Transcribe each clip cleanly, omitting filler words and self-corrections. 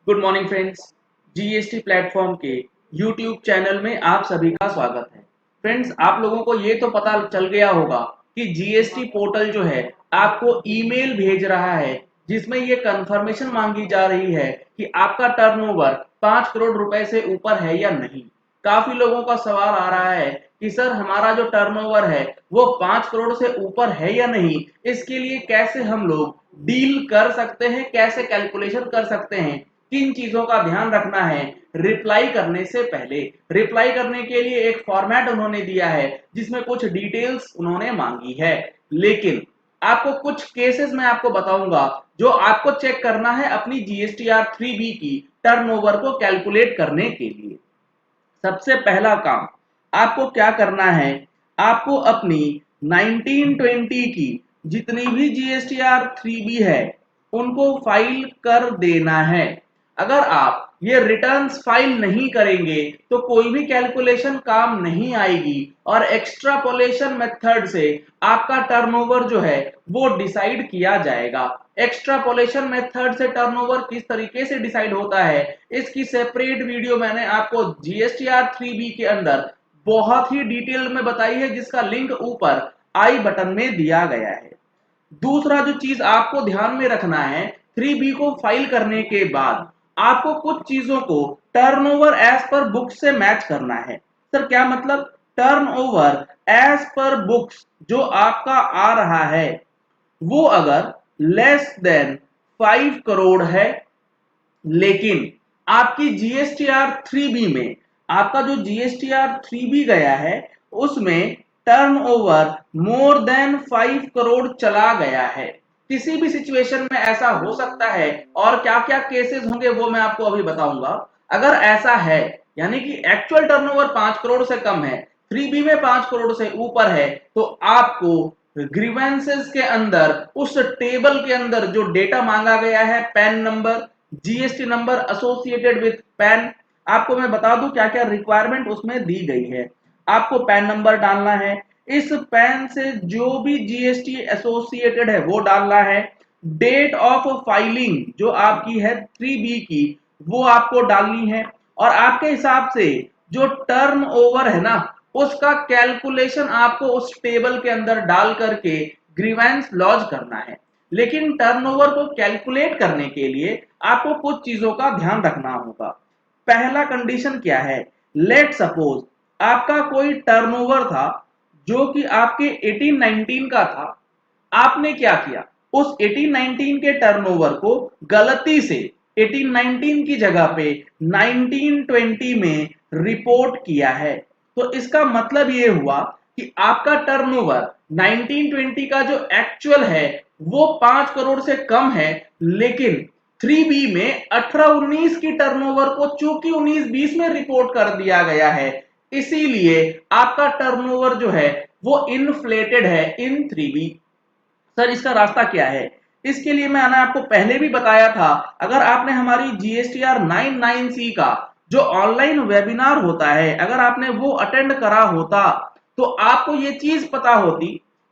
Good morning friends. GST platform के YouTube channel में आप सभी का स्वागत है। फ्रेंड्स, आप लोगों को ये तो पता चल गया होगा कि जीएसटी पोर्टल जो है आपको ईमेल भेज रहा है जिसमें ये कंफर्मेशन मांगी जा रही है कि आपका टर्नओवर 5 करोड़ रुपए से ऊपर है या नहीं। काफी लोगों का सवाल आ रहा है कि सर हमारा जो टर्नओवर है वो 5 करोड़ से ऊपर है या नहीं, इसके लिए कैसे हम लोग डील कर सकते हैं, कैसे कैलकुलेशन कर सकते हैं, किन चीजों का ध्यान रखना है रिप्लाई करने से पहले। रिप्लाई करने के लिए एक फॉर्मेट उन्होंने दिया है जिसमें कुछ डिटेल्स उन्होंने मांगी है, लेकिन आपको कुछ केसेस मैं आपको बताऊंगा जो आपको चेक करना है अपनी जीएसटीआर 3B की टर्नओवर को कैलकुलेट करने के लिए। सबसे पहला काम आपको क्या करना है, आपको अपनी 1920 की जितनी भी जीएसटीआर 3B है उनको फाइल कर देना है। अगर आप ये रिटर्न्स फाइल नहीं करेंगे तो कोई भी कैलकुलेशन काम नहीं आएगी और एक्स्ट्रापोलेशन मेथड से आपका टर्नओवर जो है वो डिसाइड किया जाएगा। एक्स्ट्रापोलेशन मेथड से टर्नओवर किस तरीके से डिसाइड होता है इसकी सेपरेट वीडियो मैंने आपको जीएसटीआर 3B के अंदर बहुत ही डिटेल में बताई है, जिसका लिंक ऊपर आई बटन में दिया गया है। दूसरा जो चीज आपको ध्यान में रखना है, 3B को फाइल करने के बाद आपको कुछ चीजों को टर्नओवर एज पर बुक्स से मैच करना है। सर क्या मतलब? टर्नओवर एज पर बुक्स जो आपका आ रहा है वो अगर लेस देन 5 करोड़ है, लेकिन आपकी जीएसटीआर 3B में आपका जो जीएसटीआर 3B गया है उसमें टर्नओवर मोर देन 5 करोड़ चला गया है। किसी भी सिचुएशन में ऐसा हो सकता है और क्या क्या केसेस होंगे वो मैं आपको अभी बताऊंगा। अगर ऐसा है यानी कि एक्चुअल टर्नओवर 5 करोड़ से कम है, 3B में 5 करोड़ से ऊपर है, तो आपको ग्रीवेंसेस के अंदर उस टेबल के अंदर जो डेटा मांगा गया है, pan number, GST number associated with pan, आपको मैं बता दूं क्या क्या रिक्वायरमेंट उसमें दी गई है। आपको पैन नंबर डालना है, इस पैन से जो भी जीएसटी एसोसिएटेड है वो डालना है, डेट ऑफ फाइलिंग जो आपकी है 3B की वो आपको डालनी है, और आपके हिसाब से जो टर्न ओवर है ना उसका कैलकुलेशन आपको उस टेबल के अंदर डाल करके ग्रीवेंस लॉन्च करना है। लेकिन टर्नओवर को कैलकुलेट करने के लिए आपको कुछ चीजों का ध्यान रखना होगा। पहला कंडीशन क्या है, लेट सपोज आपका कोई टर्नओवर था जो कि आपके 1819 का था। आपने क्या किया, उस 1819 के टर्नओवर को गलती से 1819 की जगह पे 1920 में रिपोर्ट किया है। तो इसका मतलब ये हुआ कि आपका टर्नओवर 1920 का जो एक्चुअल है वो 5 करोड़ से कम है, लेकिन 3B में 18-19 की टर्नओवर को चूंकि 19-20 में रिपोर्ट कर दिया गया है, इसीलिए आपका टर्नओवर जो है वो इन्फ्लेटेड है इन 3B। सर इसका रास्ता क्या है? इसके लिए मैंने आपको पहले भी बताया था, अगर आपने हमारी जीएसटीआर 99C का जो ऑनलाइन वेबिनार होता है अगर आपने वो अटेंड करा होता तो आपको ये चीज पता होती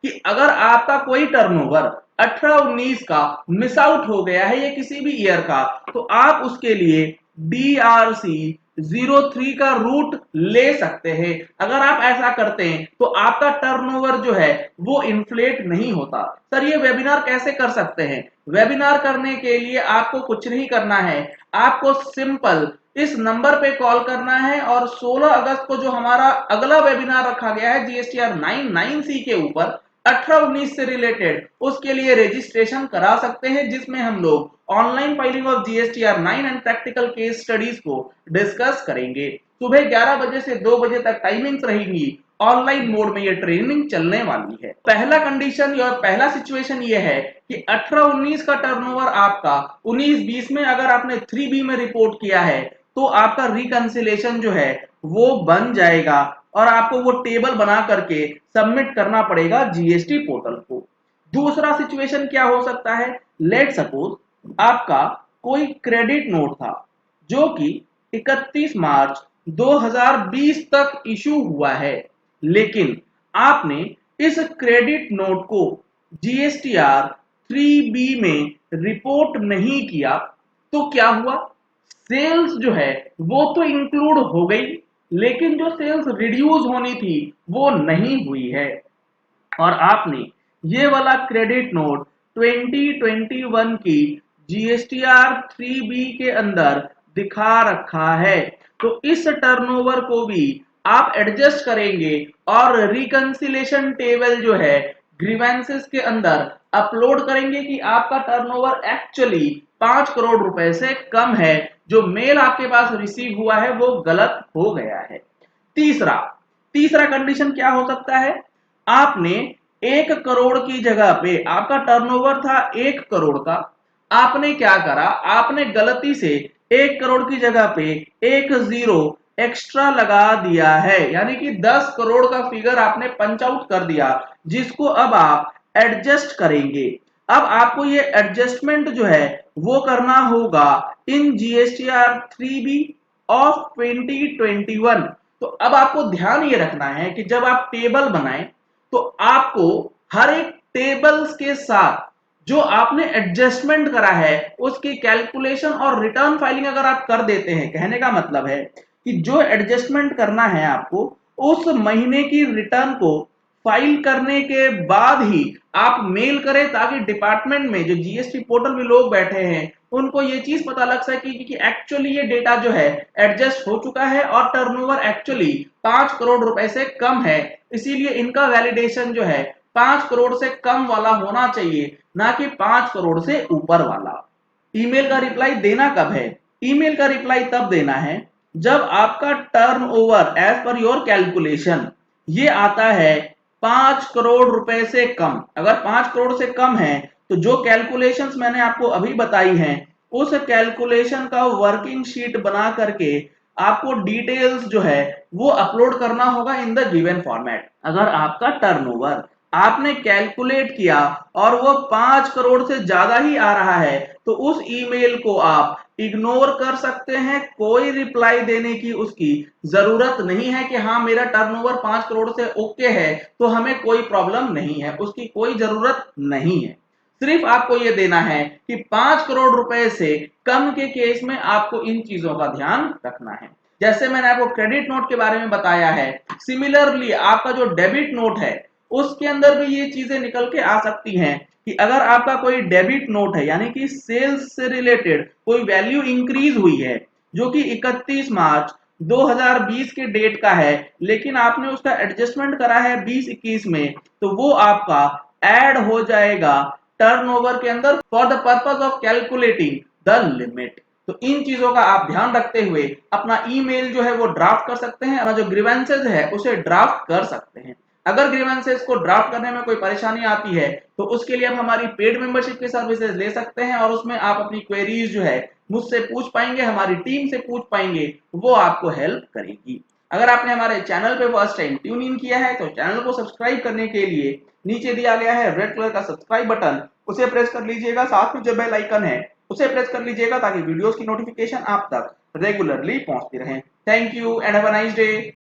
कि अगर आपका कोई टर्नओवर 18-19 का मिस आउट हो गया है या किसी भी ईयर का, तो आप उसके लिए DRC 03 का रूट ले सकते हैं। अगर आप ऐसा करते हैं तो आपका टर्नओवर जो है वो इन्फ्लेट नहीं होता। सर ये वेबिनार कैसे कर सकते हैं? वेबिनार करने के लिए आपको कुछ नहीं करना है, आपको सिंपल इस नंबर पे कॉल करना है और 16 अगस्त को जो हमारा अगला वेबिनार रखा गया है जीएसटीआर 99C के ऊपर 18-19 से रिलेटेड, उसके लिए रजिस्ट्रेशन करा सकते हैं, जिसमें हम लोग online filing of GSTR 9 and practical case studies को डिस्कस करेंगे। सुबह 11 बजे से 2 बजे तक टाइमिंग्स रहेंगी। ऑनलाइन मोड में ये ट्रेनिंग चलने वाली है। पहला कंडीशन या पहला सिचुएशन ये है कि 18-19 का टर्नओवर आपका 19-20 में अगर आपने 3B में रिपोर्ट किया है तो आपका रिकंसिलेशन जो है वो बन जाएगा और आपको वो टेबल बना करके सबमिट करना पड़ेगा जीएसटी पोर्टल को। दूसरा सिचुएशन क्या हो सकता है, लेट सपोज आपका कोई क्रेडिट नोट था जो कि 31 मार्च 2020 तक इशू हुआ है, लेकिन आपने इस क्रेडिट नोट को जीएसटीआर 3B में रिपोर्ट नहीं किया। तो क्या हुआ, सेल्स जो है वो तो इंक्लूड हो गई, लेकिन जो सेल्स रिड्यूस होनी थी वो नहीं हुई है। और आपने ये वाला क्रेडिट नोट 2021 की जीएसटीआर 3B के अंदर दिखा रखा है। तो इस टर्नओवर को भी आप एडजस्ट करेंगे और रिकंसिलेशन टेबल जो है ग्रीवेंसेस के अंदर अपलोड करेंगे कि आपका टर्नओवर एक्चुअली 5 करोड़ रुपए से कम है, जो मेल आपके पास रिसीव हुआ है वो गलत हो गया है। तीसरा तीसरा कंडीशन क्या हो सकता है? आपने 1 करोड़ की जगह पे आपका टर्नओवर था 1 करोड़ का, आपने क्या करा, आपने गलती से 1 करोड़ की जगह पे एक जीरो एक्स्ट्रा लगा दिया है, यानी कि 10 करोड़ का फिगर आपने पंच आउट कर दिया, जिसको अब आप एडजस्ट करेंगे। अब आपको ये एडजस्टमेंट जो है वो करना होगा इन जीएसटीआर 3B ऑफ 2021। तो अब आपको ध्यान ये रखना है कि जब आप टेबल बनाएं तो आपको हर एक टेबल्स के साथ जो आपने एडजस्टमेंट करा है उसकी कैलकुलेशन और रिटर्न फाइलिंग अगर आप कर देते हैं, कहने का मतलब है कि जो एडजस्टमेंट करना है आपको उस महीने की रिटर्न को फाइल करने के बाद ही आप मेल करें, ताकि डिपार्टमेंट में जो जीएसटी पोर्टल में लोग बैठे हैं उनको ये चीज पता लग सके कि एक्चुअली ये डेटा जो है एडजस्ट हो चुका है और टर्नओवर एक्चुअली 5 करोड़ रुपए से कम है। इसीलिए इनका वैलिडेशन जो है 5 करोड़ से कम वाला होना चाहिए, ना कि 5 करोड़ से ऊपर वाला। ईमेल का रिप्लाई देना कब है? ईमेल का रिप्लाई तब देना है जब आपका turnover as per your calculation ये आता है 5 करोड़ रुपए से कम। अगर 5 करोड़ से कम है तो जो कैलकुलेशंस मैंने आपको अभी बताई हैं उस कैलकुलेशन का वर्किंग शीट बना करके आपको डिटेल्स जो है वो अपलोड करना होगा इन द गिवन फॉर्मेट। अगर आपका टर्नओवर आपने कैलकुलेट किया और वो 5 करोड़ से ज्यादा ही आ रहा है तो उस ईमेल को आप इग्नोर कर सकते हैं, कोई रिप्लाई देने की उसकी जरूरत नहीं है कि हाँ मेरा टर्नओवर 5 करोड़ से ओके है तो हमें कोई प्रॉब्लम नहीं है, उसकी कोई जरूरत नहीं है। सिर्फ आपको यह देना है कि 5 करोड़ रुपए से कम के केस में आपको इन चीजों का ध्यान रखना है। जैसे मैंने आपको क्रेडिट नोट के बारे में बताया है, सिमिलरली आपका जो डेबिट नोट है उसके अंदर भी ये चीजें निकल के आ सकती हैं कि अगर आपका कोई डेबिट नोट है यानी कि सेल्स से रिलेटेड कोई वैल्यू इंक्रीज हुई है जो कि 31 मार्च 2020 के डेट का है, लेकिन आपने उसका एडजस्टमेंट करा है 2021 में, तो वो आपका ऐड हो जाएगा टर्नओवर के अंदर for the purpose of calculating the limit. तो इन चीजों का आप ध्यान रखते हुए अपना ईमेल जो है वो ड्राफ्ट कर सकते हैं, अपना जो ग्रीवेंसेस है उसे ड्राफ्ट कर सकते हैं। अगर ग्रीवेंसेस को ड्राफ्ट करने में कोई परेशानी आती है तो उसके लिए आप हमारी पेड मेंबरशिप की सर्विसेज ले सकते हैं और उसमें आप अपनी क्वेरीज जो है मुझसे पूछ पाएंगे, हमारी टीम से पूछ पाएंगे, वो आपको हेल्प करेगी। अगर आपने हमारे चैनल पे फर्स्ट टाइम ट्यून इन किया है तो चैनल को सब्सक्राइब करने के लिए नीचे दिया गया है रेड कलर का सब्सक्राइब बटन, उसे प्रेस कर लीजिएगा। साथ में जो बेल आइकन है उसे प्रेस कर लीजिएगा ताकि वीडियोस की नोटिफिकेशन आप तक रेगुलरली पहुंचती रहे। Thank you and have a nice day.